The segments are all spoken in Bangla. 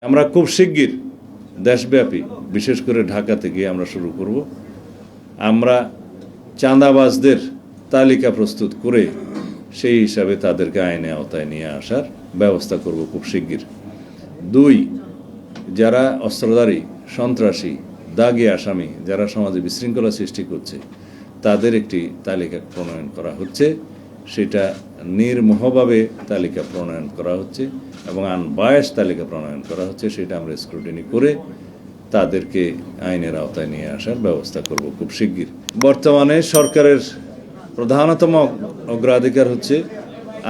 আমরা খুব শিগগির দেশব্যাপী বিশেষ করে ঢাকা থেকে আমরা শুরু করব। আমরা চাঁদাবাজদের তালিকা প্রস্তুত করে সেই হিসাবে তাদেরকে আইনে আওতায় নিয়ে আসার ব্যবস্থা করব খুব শিগগির। 2, যারা অস্ত্রধারী, সন্ত্রাসী, দাগী আসামি, যারা সমাজে বিশৃঙ্খলা সৃষ্টি করছে তাদের একটি তালিকা প্রণয়ন করা হচ্ছে। সেটা নির্মোহভাবে তালিকা প্রণয়ন করা হচ্ছে এবং আনবায়াস তালিকা প্রণয়ন করা হচ্ছে। সেটা আমরা স্ক্রুটিনি করে তাদেরকে আইনের আওতায় নিয়ে আসার ব্যবস্থা করব খুব শিগগির। বর্তমানে সরকারের প্রধানতম অগ্রাধিকার হচ্ছে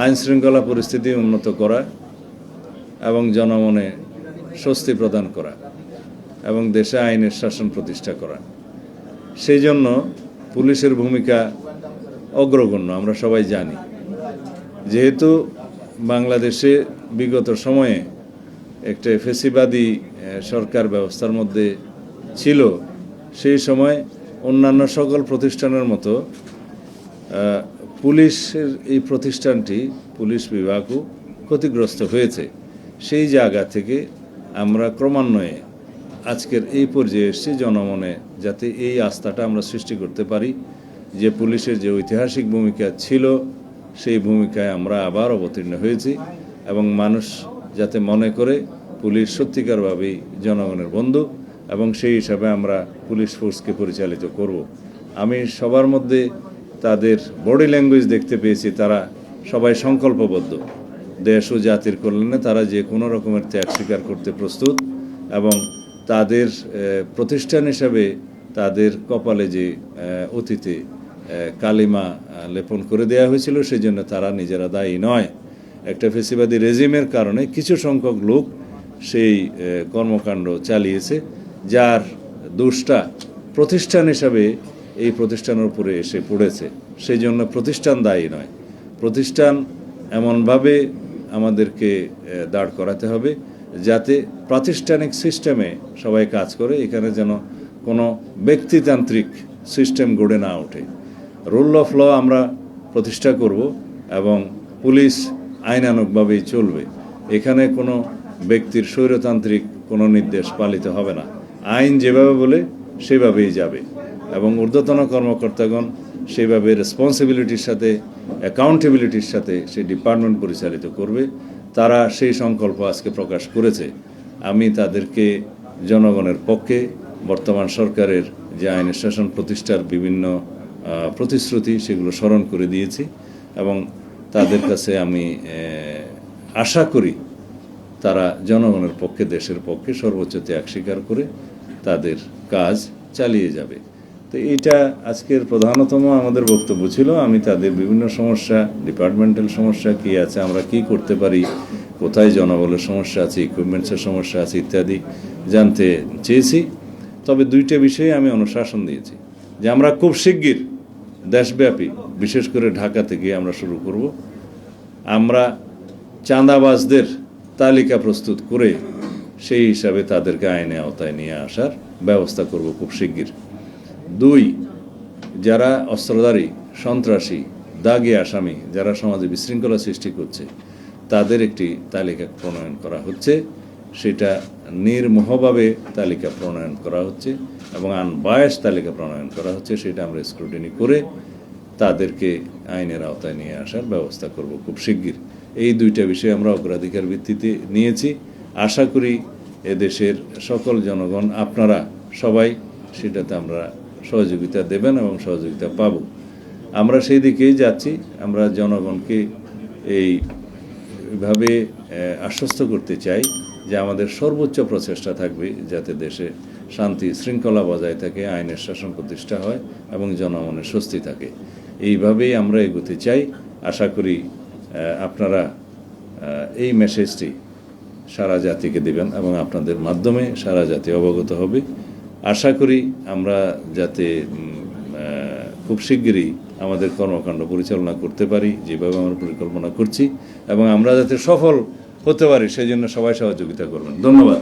আইন শৃঙ্খলা পরিস্থিতি উন্নত করা এবং জনমনে স্বস্তি প্রদান করা এবং দেশে আইনের শাসন প্রতিষ্ঠা করা। সেই জন্য পুলিশের ভূমিকা অগ্রগণ্য, আমরা সবাই জানি। যেহেতু বাংলাদেশে বিগত সময়ে একটা ফ্যাসিবাদী সরকার ব্যবস্থার মধ্যে ছিল, সেই সময় অন্যান্য সকল প্রতিষ্ঠানের মতো পুলিশের এই প্রতিষ্ঠানটি, পুলিশ বিভাগও ক্ষতিগ্রস্ত হয়েছে। সেই জায়গা থেকে আমরা ক্রমান্বয়ে আজকের এই পর্যায়ে এসেছি, জনমনে যাতে এই আস্থাটা আমরা সৃষ্টি করতে পারি যে পুলিশের যে ঐতিহাসিক ভূমিকা ছিল সেই ভূমিকায় আমরা আবার অবতীর্ণ হয়েছি এবং মানুষ যাতে মনে করে পুলিশ সত্যিকারভাবেই জনগণের বন্ধু এবং সেই হিসাবে আমরা পুলিশ ফোর্সকে পরিচালিত করব। আমি সবার মধ্যে তাদের বডি ল্যাঙ্গুয়েজ দেখতে পেয়েছি, তারা সবাই সংকল্পবদ্ধ। দেশ ও জাতির কল্যাণে তারা যে কোনো রকমের ত্যাগ স্বীকার করতে প্রস্তুত এবং তাদের প্রতিষ্ঠান হিসাবে তাদের কপালে যে অতীতে কালিমা লেপন করে দেওয়া হয়েছিল সেই জন্য তারা নিজেরা দায়ী নয়। একটা ফ্যাসিবাদী রেজিমের কারণে কিছু সংখ্যক লোক সেই কর্মকাণ্ড চালিয়েছে, যার দোষটা প্রতিষ্ঠান হিসাবে এই প্রতিষ্ঠানের উপরে এসে পড়েছে। সেই জন্য প্রতিষ্ঠান দায়ী নয়। প্রতিষ্ঠান এমনভাবে আমাদেরকে দাঁড় করাতে হবে যাতে প্রাতিষ্ঠানিক সিস্টেমে সবাই কাজ করে, এখানে যেন কোনো ব্যক্তিতান্ত্রিক সিস্টেম গড়ে না ওঠে। রুল অফ ল আমরা প্রতিষ্ঠা করব এবং পুলিশ আইনানুগভাবেই চলবে। এখানে কোনো ব্যক্তির স্বৈরতান্ত্রিক কোনো নির্দেশ পালিত হবে না। আইন যেভাবে বলে সেভাবেই যাবে এবং ঊর্ধ্বতন কর্মকর্তাগণ সেভাবে রেসপন্সিবিলিটির সাথে, অ্যাকাউন্টেবিলিটির সাথে সেই ডিপার্টমেন্ট পরিচালিত করবে। তারা সেই সংকল্প আজকে প্রকাশ করেছে। আমি তাদেরকে জনগণের পক্ষে বর্তমান সরকারের যে আইনের শাসন প্রতিষ্ঠার বিভিন্ন প্রতিশ্রুতি সেগুলো স্মরণ করে দিয়েছি এবং তাদের কাছে আমি আশা করি তারা জনগণের পক্ষে, দেশের পক্ষে সর্বোচ্চ ত্যাগ স্বীকার করে তাদের কাজ চালিয়ে যাবে। তো এইটা আজকের প্রধানতম আমাদের বক্তব্য ছিল। আমি তাদের বিভিন্ন সমস্যা, ডিপার্টমেন্টাল সমস্যা কী আছে, আমরা কি করতে পারি, কোথায় জনবলের সমস্যা আছে, ইকুইপমেন্টসের সমস্যা আছে ইত্যাদি জানতে চেয়েছি। তবে 2টা বিষয়ে আমি অনুশাসন দিয়েছি যে আমরা খুব শিগগির দেশব্যাপী বিশেষ করে ঢাকা থেকে আমরা শুরু করব। আমরা চাঁদাবাজদের তালিকা প্রস্তুত করে সেই হিসাবে তাদেরকে আইনে আওতায় নিয়ে আসার ব্যবস্থা করব খুব শিগগির। 2, যারা অস্ত্রধারী, সন্ত্রাসী, দাগী আসামি, যারা সমাজে বিশৃঙ্খলা সৃষ্টি করছে তাদের একটি তালিকা প্রণয়ন করা হচ্ছে। সেটা নির্মোহভাবে তালিকা প্রণয়ন করা হচ্ছে এবং আনবায়াস তালিকা প্রণয়ন করা হচ্ছে। সেটা আমরা স্ক্রুটিনি করে তাদেরকে আইনের আওতায় নিয়ে আসার ব্যবস্থা করব খুব শিগগির। এই 2টা বিষয় আমরা অগ্রাধিকার ভিত্তিতে নিয়েছি। আশা করি এদেশের সকল জনগণ, আপনারা সবাই সেটাতে আমরা সহযোগিতা দেবেন এবং সহযোগিতা পাব। আমরা সেই দিকেই যাচ্ছি। আমরা জনগণকে এইভাবে আশ্বস্ত করতে চাই যে আমাদের সর্বোচ্চ প্রচেষ্টা থাকবে যাতে দেশে শান্তি শৃঙ্খলা বজায় থাকে, আইনের শাসন প্রতিষ্ঠা হয় এবং জনমনের স্বস্তি থাকে। এইভাবেই আমরা এগোতে চাই। আশা করি আপনারা এই মেসেজটি সারা জাতিকে দেবেন এবং আপনাদের মাধ্যমে সারা জাতি অবগত হবে। আশা করি আমরা যাতে খুব শিগগিরই আমাদের কর্মকাণ্ড পরিচালনা করতে পারি যেভাবে আমরা পরিকল্পনা করছি এবং আমরা যাতে সফল হতে পারি সেই জন্য সবাই সহযোগিতা করবেন। ধন্যবাদ।